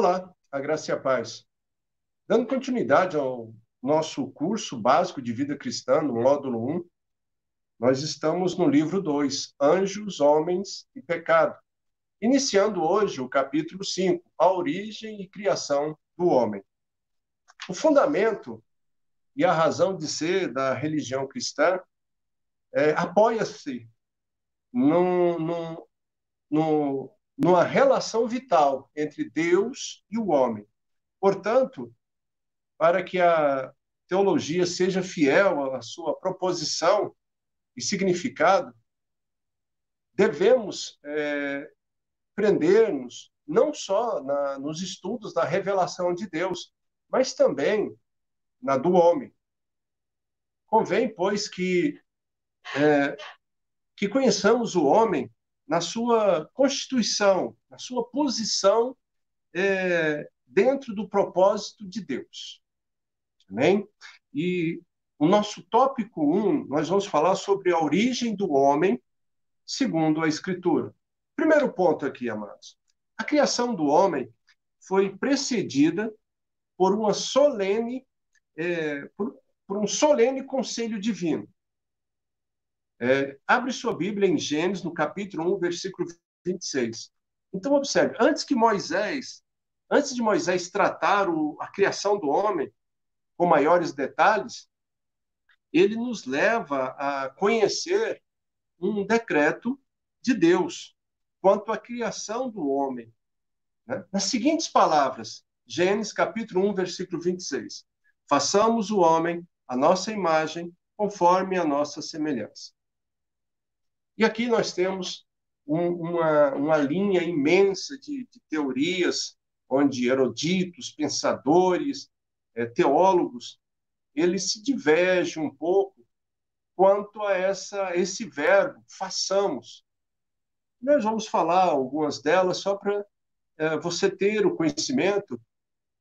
Olá, a graça e a paz. Dando continuidade ao nosso curso básico de vida cristã, no módulo 1, nós estamos no livro 2, Anjos, Homens e Pecado, iniciando hoje o capítulo 5, a origem e criação do homem. O fundamento e a razão de ser da religião cristã apoia-se numa relação vital entre Deus e o homem. Portanto, para que a teologia seja fiel à sua proposição e significado, devemos prender-nos não só nos estudos da revelação de Deus, mas também na do homem. Convém, pois, que conheçamos o homem na sua constituição, na sua posição dentro do propósito de Deus. Amém? E o nosso tópico 1, nós vamos falar sobre a origem do homem segundo a Escritura. Primeiro ponto aqui, amados. A criação do homem foi precedida por uma por um solene conselho divino. Abre sua Bíblia em Gênesis, no capítulo 1, versículo 26. Então, observe, antes de Moisés tratar a criação do homem com maiores detalhes, ele nos leva a conhecer um decreto de Deus quanto à criação do homem. Né? Nas seguintes palavras, Gênesis capítulo 1, versículo 26. Façamos o homem a nossa imagem, conforme a nossa semelhança. E aqui nós temos uma linha imensa de teorias, onde eruditos, pensadores, teólogos, eles se divergem um pouco quanto a esse verbo, façamos. Nós vamos falar algumas delas só para você ter o conhecimento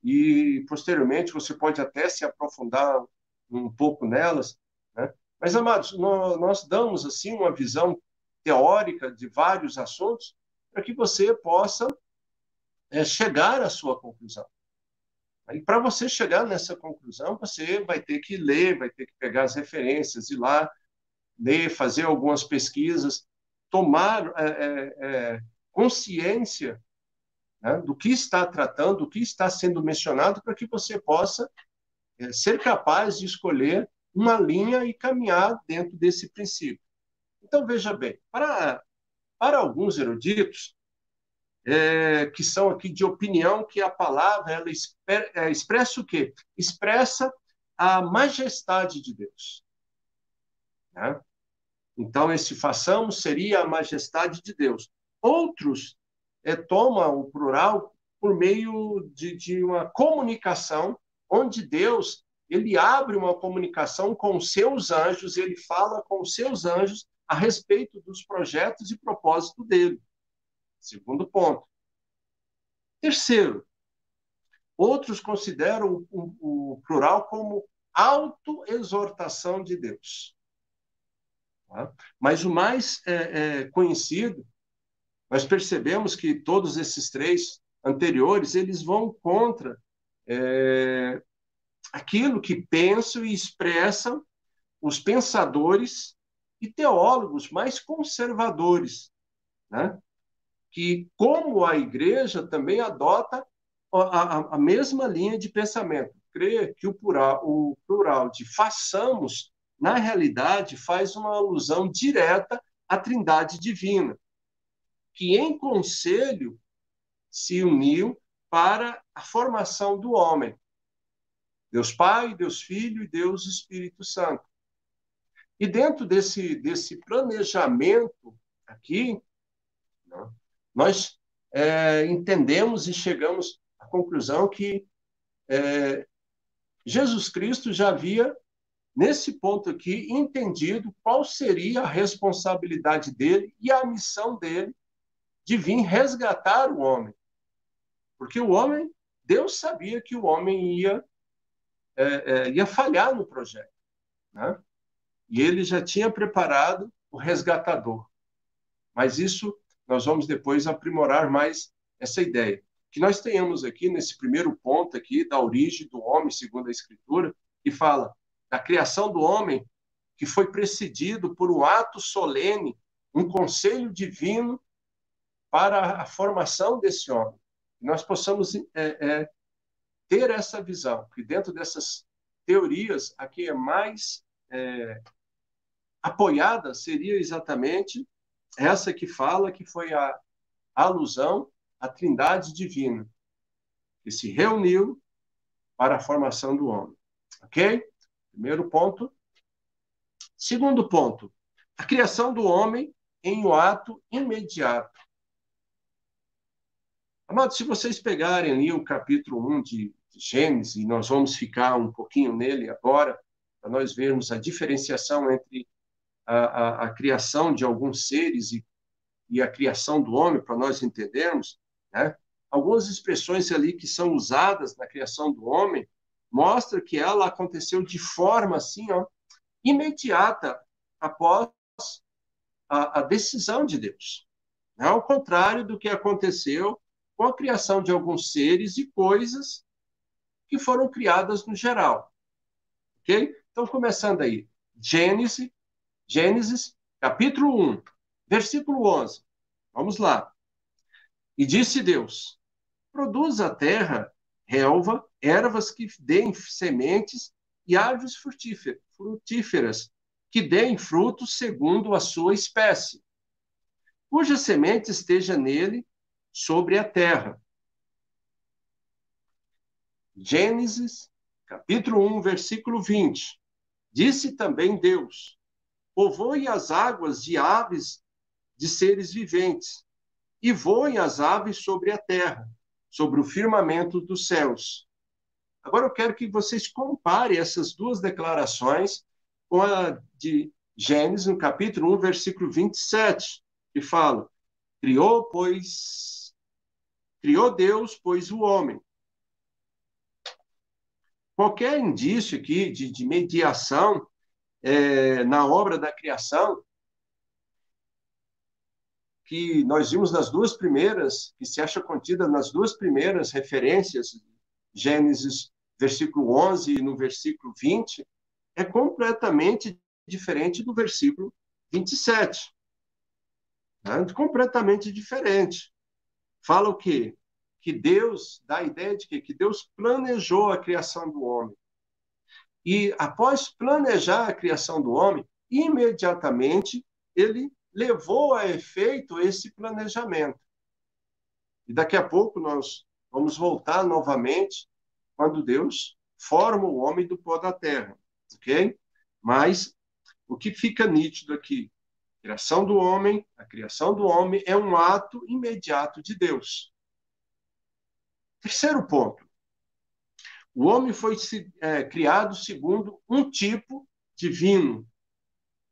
e, posteriormente, você pode até se aprofundar um pouco nelas, né? Mas, amados, nós damos assim uma visão teórica de vários assuntos para que você possa chegar à sua conclusão. E para você chegar nessa conclusão, você vai ter que ler, vai ter que pegar as referências, ir lá, ler, fazer algumas pesquisas, tomar consciência, né, do que está tratando, do que está sendo mencionado, para que você possa ser capaz de escolher uma linha e caminhar dentro desse princípio. Então, veja bem, para alguns eruditos, que são aqui de opinião que a palavra ela expressa o quê? Expressa a majestade de Deus. Né? Então, esse façamos seria a majestade de Deus. Outros tomam o plural por meio de uma comunicação, onde Deus ele abre uma comunicação com os seus anjos, ele fala com os seus anjos a respeito dos projetos e propósito dele. Segundo ponto. Terceiro, outros consideram o plural como autoexortação de Deus. Tá? Mas o mais conhecido, nós percebemos que todos esses três anteriores, eles vão contra aquilo que pensam e expressam os pensadores e teólogos mais conservadores, né? Que, como a igreja, também adota a mesma linha de pensamento. Crê que o plural de façamos, na realidade, faz uma alusão direta à Trindade divina, que em conselho se uniu para a formação do homem. Deus Pai, Deus Filho e Deus Espírito Santo. E dentro desse planejamento aqui, né, nós entendemos e chegamos à conclusão que Jesus Cristo já havia, nesse ponto aqui, entendido qual seria a responsabilidade dele e a missão dele de vir resgatar o homem. Porque o homem, Deus sabia que o homem ia falhar no projeto, né? E ele já tinha preparado o resgatador. Mas isso nós vamos depois aprimorar mais essa ideia. que nós tenhamos aqui, nesse primeiro ponto aqui, da origem do homem, segundo a Escritura, que fala da criação do homem, que foi precedido por um ato solene, um conselho divino para a formação desse homem. Que nós possamos ter essa visão, que dentro dessas teorias, a que é mais apoiada seria exatamente essa que fala que foi a alusão à Trindade divina, que se reuniu para a formação do homem. Ok? Primeiro ponto. Segundo ponto, a criação do homem em um ato imediato. Amados, se vocês pegarem ali o capítulo 1 de Gênesis, e nós vamos ficar um pouquinho nele agora, para nós vermos a diferenciação entre a criação de alguns seres e a criação do homem, para nós entendermos, né? Algumas expressões ali que são usadas na criação do homem mostram que ela aconteceu de forma assim, ó, imediata após a decisão de Deus. Ao contrário do que aconteceu com a criação de alguns seres e coisas que foram criadas no geral. Ok? Então, começando aí. Gênesis, capítulo 1, versículo 11. Vamos lá. E disse Deus: produz a terra relva, ervas que deem sementes e árvores frutíferas, que deem frutos segundo a sua espécie, cuja semente esteja nele sobre a terra. Gênesis, capítulo 1, versículo 20. Disse também Deus: povoe as águas de aves de seres viventes, e voem as aves sobre a terra, sobre o firmamento dos céus. Agora eu quero que vocês comparem essas duas declarações com a de Gênesis, no capítulo 1, versículo 27, que fala: criou Deus, pois, o homem. Qualquer indício aqui de mediação na obra da criação, que nós vimos nas duas primeiras, que se acha contida nas duas primeiras referências, Gênesis, versículo 11 e no versículo 20, é completamente diferente do versículo 27. Né? Completamente diferente. Fala o quê? Que Deus, dá a ideia de quê? Que Deus planejou a criação do homem. E após planejar a criação do homem, imediatamente ele levou a efeito esse planejamento. E daqui a pouco nós vamos voltar novamente quando Deus forma o homem do pó da terra, ok? Mas o que fica nítido aqui? A criação do homem é um ato imediato de Deus. Terceiro ponto. O homem foi criado segundo um tipo divino,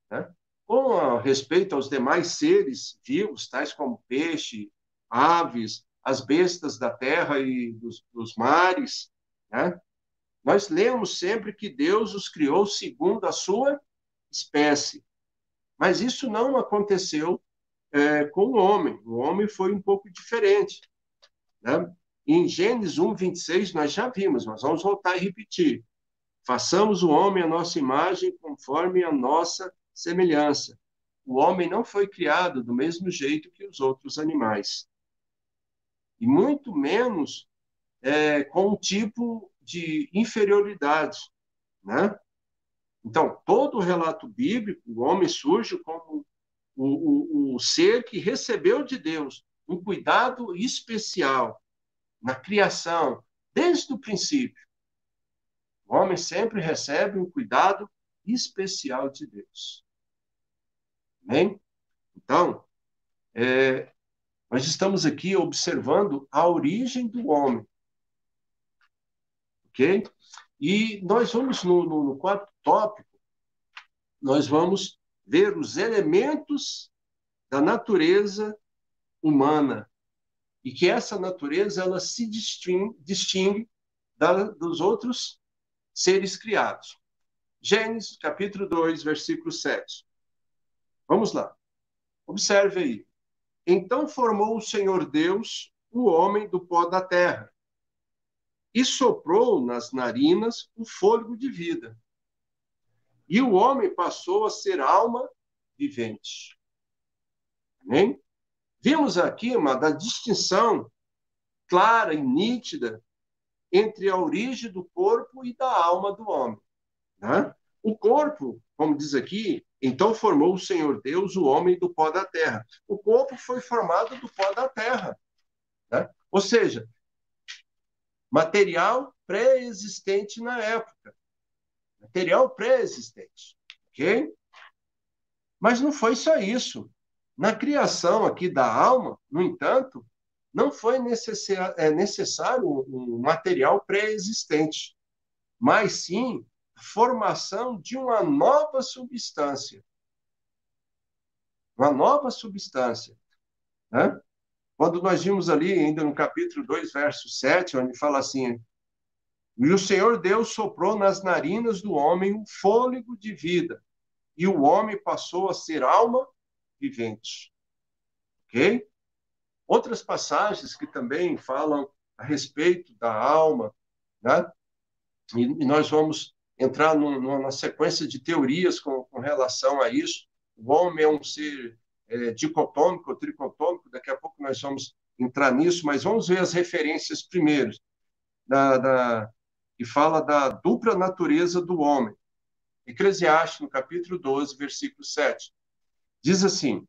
né? Com respeito aos demais seres vivos, tais como peixe, aves, as bestas da terra e dos mares, né? Nós lemos sempre que Deus os criou segundo a sua espécie. Mas isso não aconteceu com o homem. O homem foi um pouco diferente, né? Em Gênesis 1, 26, nós já vimos, mas vamos voltar e repetir. Façamos o homem à nossa imagem, conforme a nossa semelhança. O homem não foi criado do mesmo jeito que os outros animais. E muito menos com um tipo de inferioridade, né? Então, todo o relato bíblico, o homem surge como o ser que recebeu de Deus um cuidado especial na criação, desde o princípio. O homem sempre recebe um cuidado especial de Deus. Amém? Então, nós estamos aqui observando a origem do homem. Ok? E nós vamos, no quarto tópico, nós vamos ver os elementos da natureza humana. E que essa natureza ela se distingue dos outros seres criados. Gênesis, capítulo 2, versículo 7. Vamos lá. Observe aí. Então formou o Senhor Deus o homem do pó da terra e soprou nas narinas o fôlego de vida. E o homem passou a ser alma vivente. Amém? Vimos aqui uma da distinção clara e nítida entre a origem do corpo e da alma do homem. Né? O corpo, como diz aqui, então formou o Senhor Deus o homem do pó da terra. O corpo foi formado do pó da terra. Né? Ou seja, material pré-existente na época. Material pré-existente. Ok? Mas não foi só isso. Na criação aqui da alma, no entanto, não foi necessário um material pré-existente, mas sim a formação de uma nova substância. Uma nova substância. Né? Quando nós vimos ali, ainda no capítulo 2, verso 7, onde fala assim: e o Senhor Deus soprou nas narinas do homem um fôlego de vida, e o homem passou a ser alma vivente. Ok? Outras passagens que também falam a respeito da alma, né? E nós vamos entrar numa sequência de teorias com relação a isso. O homem é um ser dicotômico ou tricotômico, daqui a pouco nós vamos entrar nisso, mas vamos ver as referências primeiro, que fala da dupla natureza do homem. Eclesiastes, no capítulo 12, versículo 7, diz assim: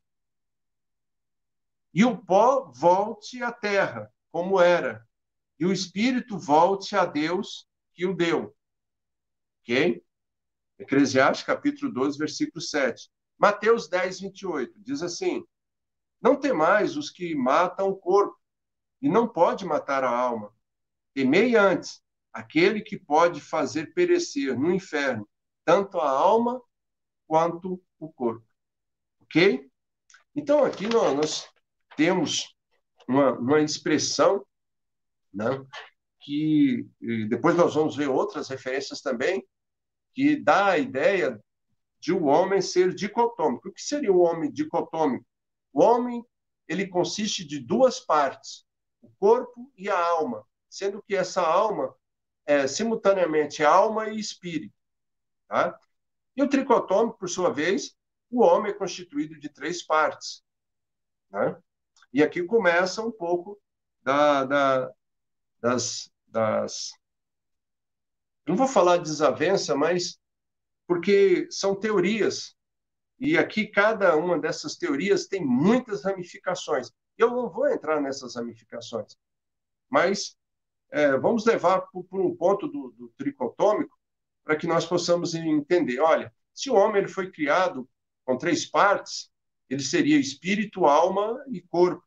e o pó volte à terra, como era, e o espírito volte a Deus que o deu. Ok? Eclesiastes, capítulo 12, versículo 7. Mateus 10, 28, diz assim: não temais os que matam o corpo, e não pode matar a alma. Temei antes aquele que pode fazer perecer no inferno tanto a alma quanto o corpo. Ok? Então, aqui nós temos uma expressão, né, que depois nós vamos ver outras referências também, que dá a ideia de o homem ser dicotômico. O que seria o homem dicotômico? O homem, ele consiste de duas partes, o corpo e a alma, sendo que essa alma é simultaneamente alma e espírito. Tá? E o tricotômico, por sua vez, o homem é constituído de três partes. Né? E aqui começa um pouco das... Não vou falar desavença, mas porque são teorias. E aqui cada uma dessas teorias tem muitas ramificações. Eu não vou entrar nessas ramificações, mas vamos levar por um ponto do tricotômico para que nós possamos entender. Olha, se o homem ele foi criado com três partes, ele seria espírito, alma e corpo.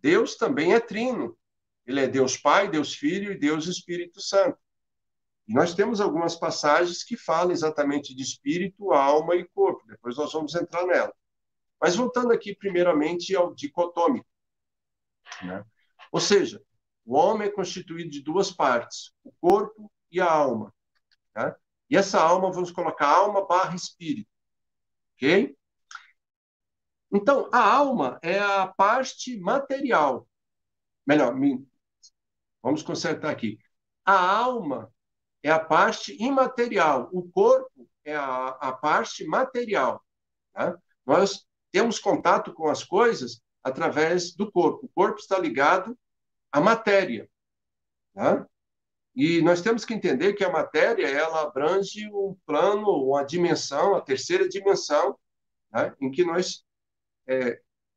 Deus também é trino. Ele é Deus Pai, Deus Filho e Deus Espírito Santo. E nós temos algumas passagens que falam exatamente de espírito, alma e corpo. Depois nós vamos entrar nela. Mas voltando aqui primeiramente ao dicotômico. Né? Ou seja, o homem é constituído de duas partes, o corpo e a alma. Tá? E essa alma, vamos colocar alma barra espírito. Ok? Então, a alma é a parte material. Melhor, vamos consertar aqui. A alma é a parte imaterial. O corpo é a parte material. Tá? Nós temos contato com as coisas através do corpo. O corpo está ligado à matéria. Tá? E nós temos que entender que a matéria ela abrange um plano, uma dimensão, a terceira dimensão, tá? Em que nós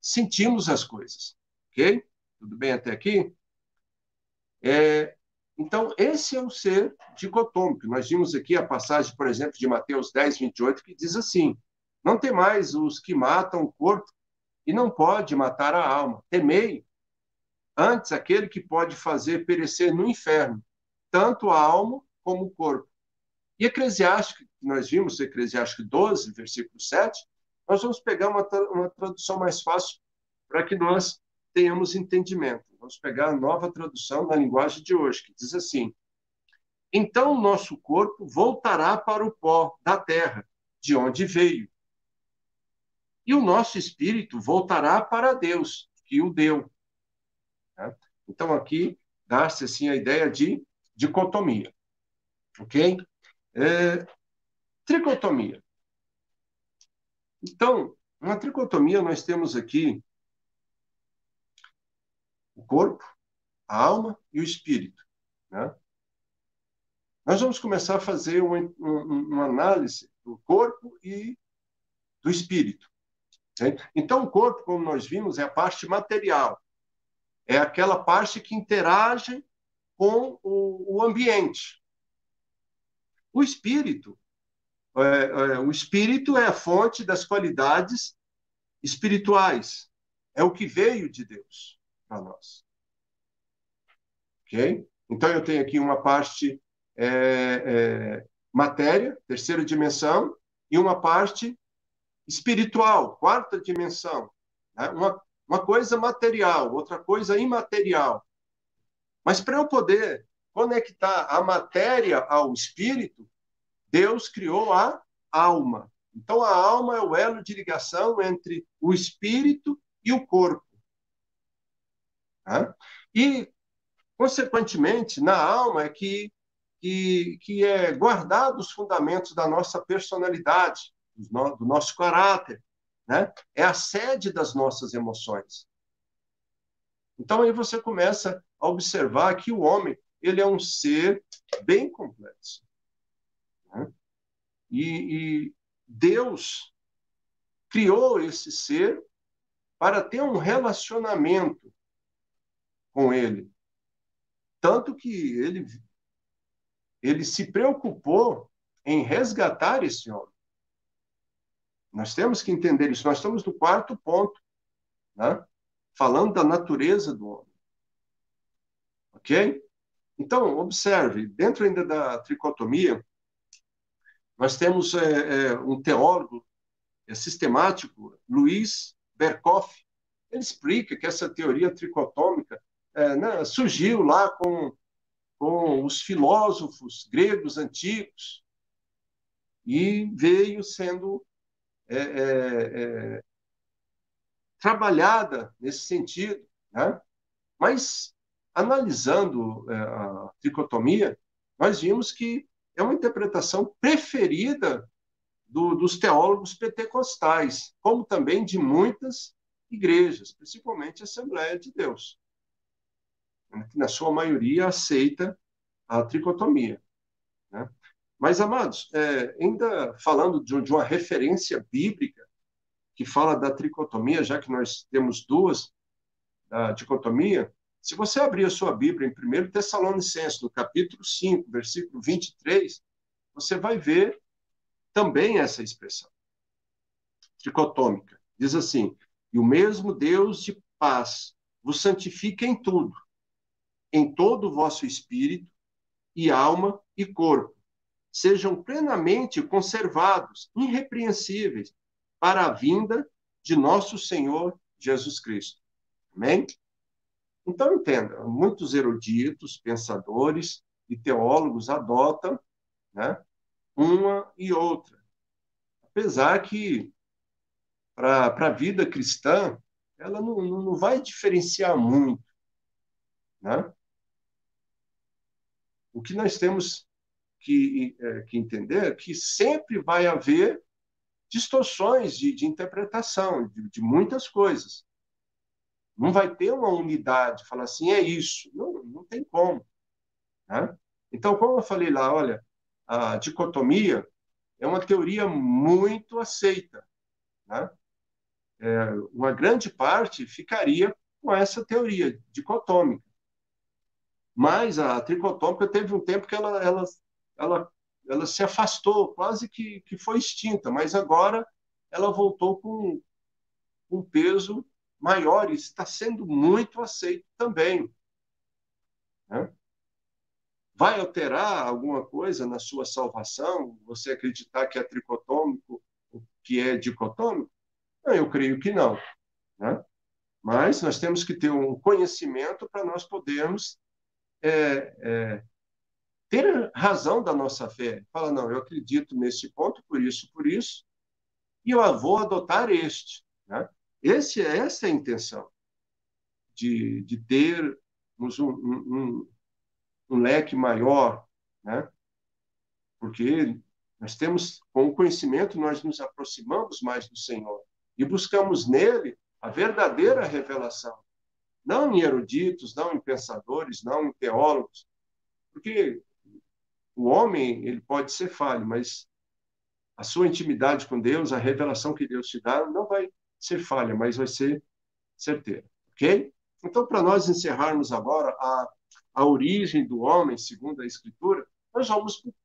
sentimos as coisas. Ok? Tudo bem até aqui? Então, esse é o ser dicotômico. Nós vimos aqui a passagem, por exemplo, de Mateus 10, 28, que diz assim: não temais os que matam o corpo e não pode matar a alma. Temei antes aquele que pode fazer perecer no inferno tanto a alma como o corpo. E Eclesiastes, nós vimos Eclesiastes 12, versículo 7, nós vamos pegar uma tradução mais fácil para que nós tenhamos entendimento. Vamos pegar a nova tradução na linguagem de hoje, que diz assim: então o nosso corpo voltará para o pó da terra, de onde veio. E o nosso espírito voltará para Deus, que o deu. né? Então, aqui dá-se assim, a ideia de dicotomia. Ok? Tricotomia. Então, na tricotomia, nós temos aqui o corpo, a alma e o espírito, né? Nós vamos começar a fazer uma análise do corpo e do espírito. Né? Então, o corpo, como nós vimos, é a parte material, é aquela parte que interage com o ambiente. O espírito, o espírito é a fonte das qualidades espirituais, é o que veio de Deus para nós. Ok? Então, eu tenho aqui uma parte matéria, terceira dimensão, e uma parte espiritual, quarta dimensão. Né? Uma coisa material, outra coisa imaterial. Mas para eu poder conectar a matéria ao espírito, Deus criou a alma. Então, a alma é o elo de ligação entre o espírito e o corpo. Né? E, consequentemente, na alma é que é guardado os fundamentos da nossa personalidade, do nosso caráter, né? É a sede das nossas emoções. Então aí você começa a observar que o homem ele é um ser bem complexo, né? E Deus criou esse ser para ter um relacionamento com ele, tanto que ele se preocupou em resgatar esse homem. Nós temos que entender isso. Nós estamos no quarto ponto, né? Falando da natureza do homem. Ok? Então, observe, dentro ainda da tricotomia, nós temos um teólogo sistemático, Luiz Berkoff. Ele explica que essa teoria tricotômica né, surgiu lá com os filósofos gregos antigos e veio sendo trabalhada nesse sentido, né? Mas, analisando a tricotomia, nós vimos que é uma interpretação preferida dos teólogos pentecostais, como também de muitas igrejas, principalmente a Assembleia de Deus, que na sua maioria aceita a tricotomia. Né? Mas, amados, ainda falando de uma referência bíblica que fala da tricotomia, já que nós temos duas, da dicotomia, se você abrir a sua Bíblia em 1 Tessalonicenses, no capítulo 5, versículo 23, você vai ver também essa expressão tricotômica. Diz assim: e o mesmo Deus de paz vos santifica em todo o vosso espírito e alma e corpo, sejam plenamente conservados, irrepreensíveis, para a vinda de nosso Senhor Jesus Cristo. Amém? Então, entenda, muitos eruditos, pensadores e teólogos adotam, né, uma e outra. Apesar que, para a vida cristã, ela não vai diferenciar muito. Né? O que nós temos que entender é que sempre vai haver distorções de interpretação de muitas coisas. Não vai ter uma unidade, falar assim, é isso. Não tem como. Né? Então, como eu falei lá, olha, a dicotomia é uma teoria muito aceita. Né? Uma grande parte ficaria com essa teoria dicotômica. Mas a tricotômica teve um tempo que ela se afastou, quase que foi extinta, mas agora ela voltou com um peso maior e está sendo muito aceito também. Né? Vai alterar alguma coisa na sua salvação? Você acreditar que é tricotômico, que é dicotômico? Não, eu creio que não. Né? Mas nós temos que ter um conhecimento para nós podermos ter razão da nossa fé. Fala, não, eu acredito nesse ponto, por isso, e eu vou adotar este. Né? Essa é a intenção. de termos um leque maior, né? Porque nós temos, com o conhecimento, nós nos aproximamos mais do Senhor e buscamos nele a verdadeira revelação, não em eruditos, não em pensadores, não em teólogos, porque o homem ele pode ser falho, mas a sua intimidade com Deus, a revelação que Deus te dá, não vai ser falha, mas vai ser certeira, ok? Então, para nós encerrarmos agora a origem do homem, segundo a Escritura, nós vamos para o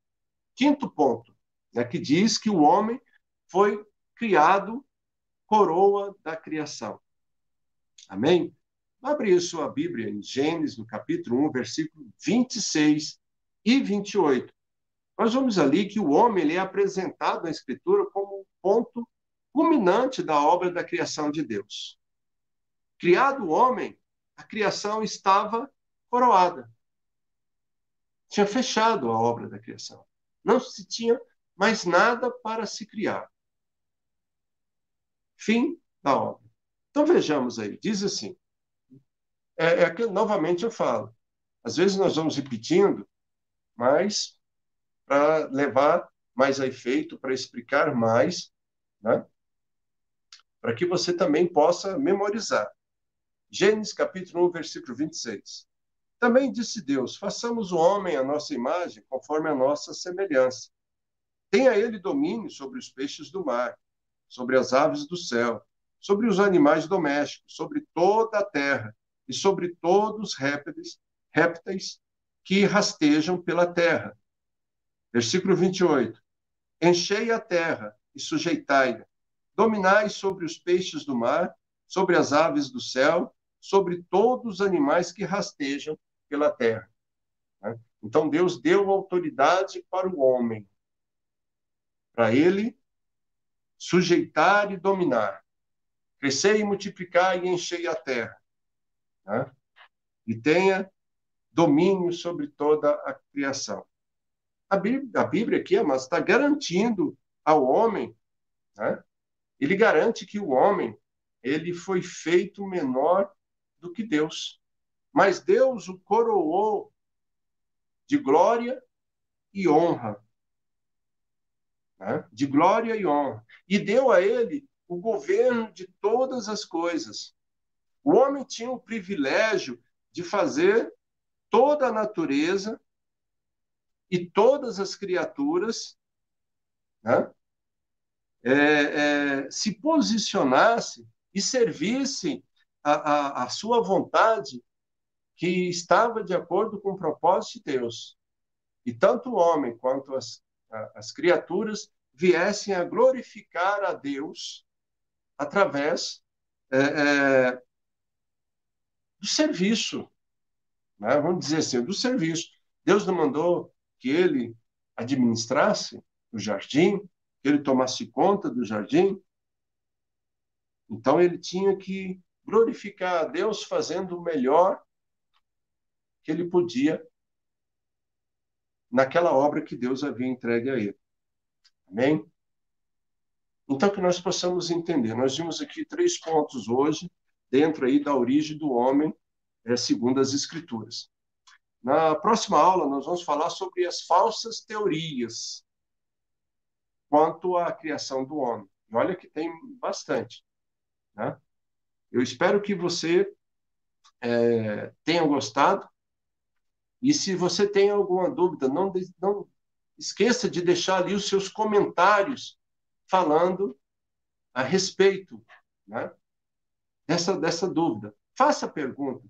quinto ponto, né, que diz que o homem foi criado coroa da criação. Amém? Abre sua Bíblia em Gênesis, no capítulo 1, versículo 26 e 28. Nós vamos ali que o homem ele é apresentado na Escritura como um ponto culminante da obra da criação de Deus. Criado o homem, a criação estava coroada. Tinha fechado a obra da criação. Não se tinha mais nada para se criar. Fim da obra. Então vejamos aí, diz assim, que novamente eu falo, às vezes nós vamos repetindo, mas para levar mais a efeito, para explicar mais, né? Para que você também possa memorizar. Gênesis capítulo 1, versículo 26. Também disse Deus, façamos o homem à nossa imagem, conforme a nossa semelhança. Tenha ele domínio sobre os peixes do mar, sobre as aves do céu, sobre os animais domésticos, sobre toda a terra e sobre todos os répteis que rastejam pela terra. Versículo 28. Enchei a terra e sujeitai-a. Dominai sobre os peixes do mar, sobre as aves do céu, sobre todos os animais que rastejam pela terra. Então, Deus deu autoridade para o homem, para ele sujeitar e dominar. Crescei e multiplicar e enchei a terra. Né? E tenha domínio sobre toda a criação. A Bíblia aqui, mas está garantindo ao homem, né? Ele garante que o homem ele foi feito menor do que Deus. Mas Deus o coroou de glória e honra. Né? De glória e honra. E deu a ele o governo de todas as coisas. O homem tinha o privilégio de fazer toda a natureza e todas as criaturas, né, se posicionassem e servissem a sua vontade que estava de acordo com o propósito de Deus. E tanto o homem quanto as criaturas viessem a glorificar a Deus através do serviço, né? Vamos dizer assim, do serviço. Deus não mandou que ele administrasse o jardim, que ele tomasse conta do jardim. Então ele tinha que glorificar a Deus fazendo o melhor que ele podia naquela obra que Deus havia entregue a ele. Amém? Então que nós possamos entender. Nós vimos aqui 3 pontos hoje, dentro aí da origem do homem, segundo as Escrituras. Na próxima aula, nós vamos falar sobre as falsas teorias quanto à criação do homem. E olha que tem bastante. Né? Eu espero que você tenha gostado. E se você tem alguma dúvida, não esqueça de deixar ali os seus comentários falando a respeito, né, dessa dúvida. Faça a pergunta.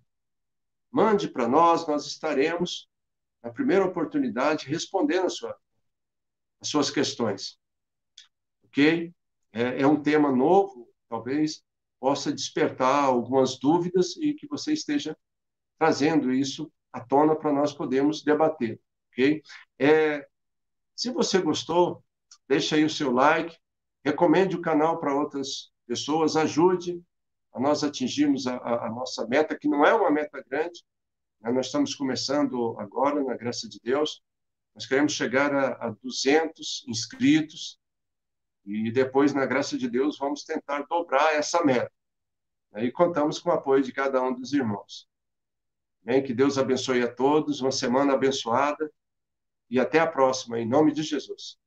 Mande para nós estaremos, na primeira oportunidade, respondendo as suas questões. Ok? É um tema novo, talvez possa despertar algumas dúvidas e que você esteja trazendo isso à tona para nós podermos debater. Ok? Se você gostou, deixa aí o seu like, recomende o canal para outras pessoas, ajude a nós atingirmos a nossa meta, que não é uma meta grande, né? Nós estamos começando agora, na graça de Deus, nós queremos chegar a 200 inscritos e depois, na graça de Deus, vamos tentar dobrar essa meta. E contamos com o apoio de cada um dos irmãos. Amém? Que Deus abençoe a todos, uma semana abençoada e até a próxima, em nome de Jesus.